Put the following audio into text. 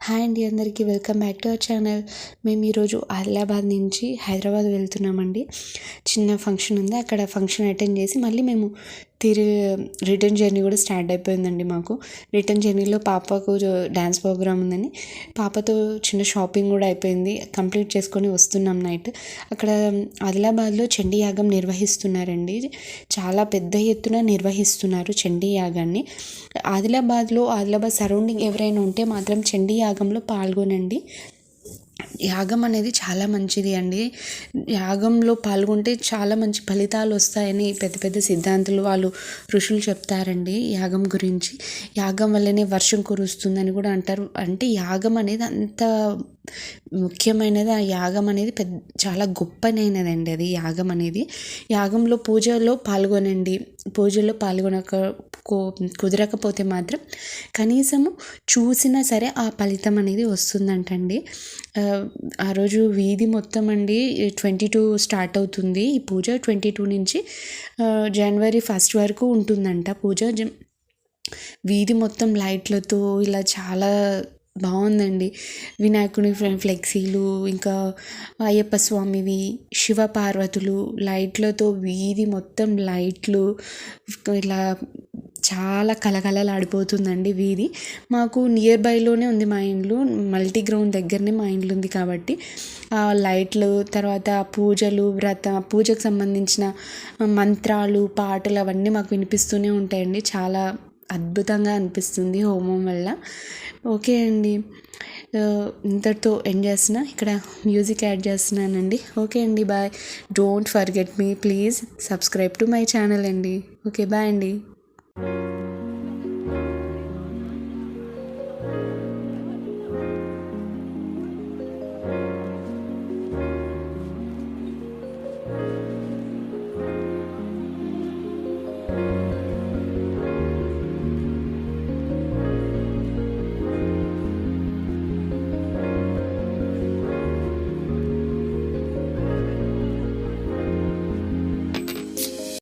Hi అండి, అందరికీ welcome back to our channel. మేము ఈరోజు ఆదిలాబాద్ నుంచి హైదరాబాద్ వెళ్తున్నామండి. చిన్న ఫంక్షన్ ఉంది, అక్కడ ఫంక్షన్ అటెండ్ చేసి మళ్ళీ మేము రిటర్న్ జర్నీ కూడా స్టార్ట్ అయిపోయిందండి. మాకు రిటర్న్ జర్నీలో పాపకు డ్యాన్స్ ప్రోగ్రామ్ ఉందని పాపతో చిన్న షాపింగ్ కూడా అయిపోయింది, కంప్లీట్ చేసుకొని వస్తున్నాం నైట్. అక్కడ ఆదిలాబాద్లో చండీ యాగం నిర్వహిస్తున్నారండి. చాలా పెద్ద ఎత్తున నిర్వహిస్తున్నారు చండీ యాగాన్ని. ఆదిలాబాద్ సరౌండింగ్ ఎవరైనా ఉంటే మాత్రం చండీ యాగంలో పాల్గొనండి. యాగం అనేది చాలా మంచిది అండి. యాగంలో పాల్గొంటే చాలా మంచి ఫలితాలు వస్తాయని పెద్ద పెద్ద సిద్ధాంతులు వాళ్ళు ఋషులు చెప్తారండి. యాగం గురించి యాగం వల్లనే వర్షం కురుస్తుందని కూడా అంటారు. అంటే యాగం అనేది అంత ముఖ్యమైనది. ఆ యాగం అనేది చాలా గొప్పనైనదండి. అది యాగం అనేది. యాగంలో పూజలో పాల్గొనండి. పూజలో కుదరకపోతే మాత్రం కనీసము చూసినా సరే ఆ ఫలితం అనేది వస్తుందంటండి. ఆ రోజు వీధి మొత్తం అండి 22 స్టార్ట్ అవుతుంది ఈ పూజ. 22 నుంచి జనవరి 1 వరకు ఉంటుందంట పూజ. వీధి మొత్తం లైట్లతో ఇలా చాలా బాగుందండి. వినాయకుని ఫ్లెక్సీలు, ఇంకా అయ్యప్ప స్వామివి, శివ పార్వతులు లైట్లతో వీధి మొత్తం లైట్లు ఇలా చాలా కలకలలాడిపోతుందండి వీధి. మాకు నియర్ బైలోనే ఉంది మా ఇండ్లు, మల్టీ గ్రౌండ్ దగ్గరనే మా ఇండ్లు ఉంది కాబట్టి ఆ లైట్లు, తర్వాత పూజకు సంబంధించిన మంత్రాలు, పాటలు అవన్నీ మాకు వినిపిస్తూనే ఉంటాయండి. చాలా అద్భుతంగా అనిపిస్తుంది హోమం వల్ల. ఓకే అండి, ఇంతటితో ఎండ్ చేస్తున్నా. ఇక్కడ మ్యూజిక్ యాడ్ చేస్తున్నానండి. ఓకే అండి, bye. Don't forget me, please subscribe to my channel అండి. ఓకే, బాయ్ అండి.